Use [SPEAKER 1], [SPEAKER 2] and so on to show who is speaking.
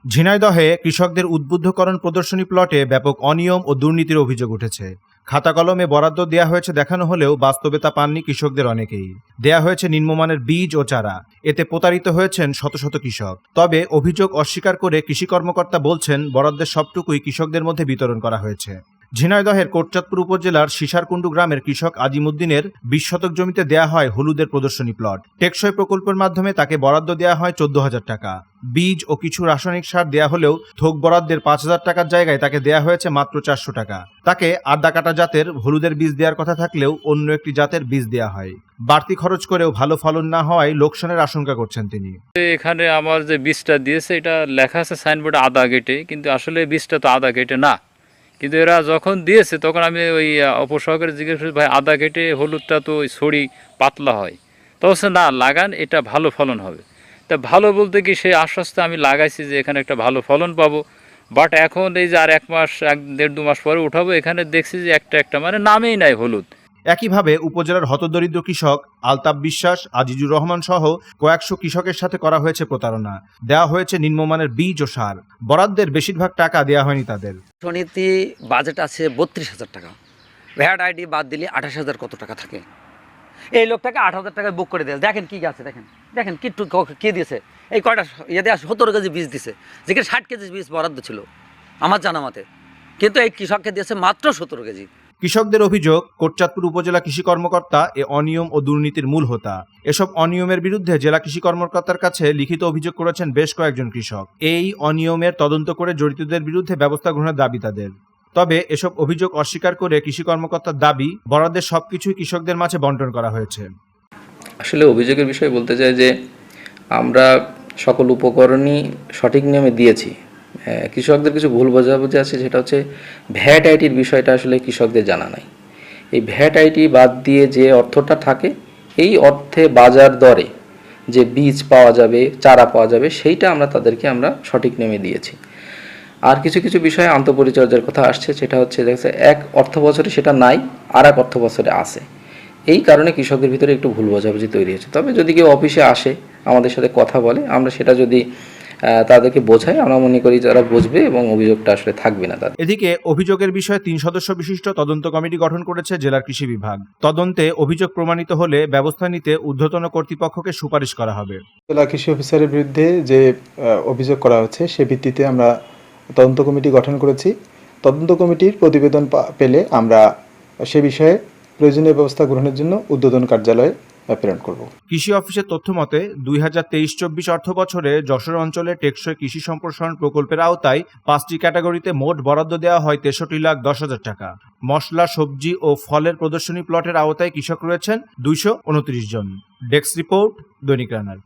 [SPEAKER 1] ঝিনাইদহে কৃষকদের উদ্বুদ্ধকরণ প্রদর্শনী প্লটে ব্যাপক অনিয়ম ও দুর্নীতির অভিযোগ উঠেছে। খাতা কলমে বরাদ্দ দেয়া হয়েছে দেখানো হলেও বাস্তবে তা পাননি কৃষকদের অনেকেই। দেয়া হয়েছে নিম্নমানের বীজ ও চারা, এতে প্রতারিত হয়েছেন শত শত কৃষক। তবে অভিযোগ অস্বীকার করে কৃষি কর্মকর্তা বলছেন বরাদ্দের সবটুকুই কৃষকদের মধ্যে বিতরণ করা হয়েছে। ঝিনাইদহের কোটচাঁদপুর উপজেলার শিশারকুণ্ডু গ্রামের কৃষক আজিমুদ্দিনের ২০ শতক জমিতে দেয়া হয় হলুদের প্রদর্শনী প্লট। টেকসই প্রকল্পের মাধ্যমে তাকে বরাদ্দ দেয়া হয় ১৪,০০০ টাকা। বীজ ও কিছু রাসায়নিক সার দেয়া হলেও থোক বরাদ্দের ৫,০০০ টাকার জায়গায় তাকে দেয়া হয়েছে মাত্র ৪০০ টাকা। তাকে আড্ডা কাটা জাতের হলুদের বীজ দেওয়ার কথা থাকলেও অন্য একটি জাতের বীজ দেয়া হয়। বাড়তি খরচ করেও ভালো ফলন না হওয়ায় লোকসানের আশঙ্কা করছেন তিনি।
[SPEAKER 2] এখানে আমার যে বীজটা দিয়েছে এটা লেখা আছে সাইনবোর্ডে আদা গেটে, কিন্তু আসলে বীজটা তো আদা গেটে না। কিন্তু এরা যখন দিয়েছে তখন আমি ওই অপসহকারে জিজ্ঞেস করি, ভাই আদা গেটে হলুদটা তো ওই ছড়ি পাতলা হয়, তো বলছে না লাগান, এটা ভালো ফলন হবে। তা ভালো বলতে কি সেই আশ্বস্ত আমি লাগাইছি যে এখানে একটা ভালো ফলন পাবো, বাট এখন এই যে আর ১ মাস ১.৫-২ মাস পরে উঠাবো, এখানে দেখছি যে একটা মানে নামেই নাই হলুদ।
[SPEAKER 1] একইভাবে উপজেলার হতদরিদ্র কৃষক আলতাফ বিশ্বাস, আজিজুর রহমান সহ কয়েকশো কৃষকের সাথে করা হয়েছে প্রতারণা। দেওয়া হয়েছে নিম্নমানের বীজ ও সার, বরাদ্দের বেশিরভাগ টাকা দেওয়া হয়নি তাদের।
[SPEAKER 3] অর্থনীতি বাজেট আছে ৩২,০০০ টাকা, ভ্যাট আইডি বাদ দিলে ২৮,০০০ কত টাকা থাকে। এই লোকটাকে ৮,০০০ টাকায় বুক করে দেয়। দেখেন কি আছে, দেখেন কি দিয়েছে। এই কয়টা ইয়ে দেওয়া ১৭ কেজি বীজ দিছে, যেখানে ৬০ কেজি বীজ বরাদ্দ ছিল আমার জানা মতে, কিন্তু এই কৃষককে দিয়েছে মাত্র ১৭ কেজি।
[SPEAKER 1] কৃষকদের অভিযোগ, কোটচাঁদপুর উপজেলা কৃষি কর্মকর্তা এ অনিয়ম ও দুর্নীতির মূল হোতা। এসব অনিয়মের বিরুদ্ধে জেলা কৃষি কর্মকর্তার কাছে লিখিত অভিযোগ করেছেন বেশ কয়েকজন কৃষক। এই অনিয়মের তদন্ত করে জড়িতদের বিরুদ্ধে ব্যবস্থা গ্রহণের দাবি তাদের। তবে এসব অভিযোগ অস্বীকার করে কৃষি কর্মকর্তার দাবি, বরাদ্দের সবকিছুই কৃষকদের মাঝে বন্টন করা হয়েছে।
[SPEAKER 4] আসলে অভিযোগের বিষয়ে বলতে চাই যে আমরা সকল উপকরণই সঠিক নিয়মে দিয়েছি। কৃষকদের কিছু ভুল বোঝাবুঝি আছে, সেটা হচ্ছে ভ্যাট আইটির বিষয়টা আসলে কৃষকদের জানা নাই। এই ভ্যাট আইটি বাদ দিয়ে যে অর্থটা থাকে, এই অর্থে বাজার দরে যে বীজ পাওয়া যাবে, চারা পাওয়া যাবে, সেইটা আমরা তাদেরকে সঠিক নিয়মে দিয়েছি। আর কিছু কিছু বিষয়ে আন্তঃপরিচর্যার কথা আসছে, সেটা হচ্ছে দেখছে এক অর্থ বছরে সেটা নাই, আর এক অর্থ বছরে আছে। এই কারণে কৃষকদের ভিতরে একটু ভুল বোঝাবুঝি তৈরি হয়েছে। তবে যদি কেউ অফিসে আসে আমাদের সাথে কথা বলে, আমরা সেটা যদি তাদেরকে বোঝাই, আমরা মনে করি যারা বুঝবে এবং অভিযোগটা আসলে থাকবে না তাদের।
[SPEAKER 1] এদিকে অভিযোগের বিষয়ে ৩ সদস্য বিশিষ্ট তদন্ত কমিটি গঠন করেছে জেলার কৃষি বিভাগ। তদন্তে অভিযোগ প্রমাণিত হলে ব্যবস্থা নিতে ঊর্ধ্বতন কর্তৃপক্ষকে সুপারিশ করা হবে।
[SPEAKER 5] জেলা কৃষি অফিসারের বিরুদ্ধে যে অভিযোগ করা হচ্ছে সে ভিত্তিতে আমরা তদন্ত কমিটি গঠন করেছি। তদন্ত কমিটির প্রতিবেদন পেলে আমরা সে বিষয়ে প্রয়োজনীয় ব্যবস্থা গ্রহণের জন্য ঊর্ধ্বতন কার্যালয়ে প্রেরণ করব।
[SPEAKER 1] কৃষি অফিসের তথ্য মতে ২০২৩-২৪ অর্থ বছরে যশোর অঞ্চলে টেকসই কৃষি সম্প্রসারণ প্রকল্পের আওতায় ৫টি ক্যাটাগরিতে মোট বরাদ্দ দেওয়া হয় ৬৩,১০,০০০ টাকা। মশলা, সবজি ও ফলের প্রদর্শনী প্লটের আওতায় কৃষক রয়েছেন ২২৯ জন। ডেস্ক রিপোর্ট, দৈনিক রানার।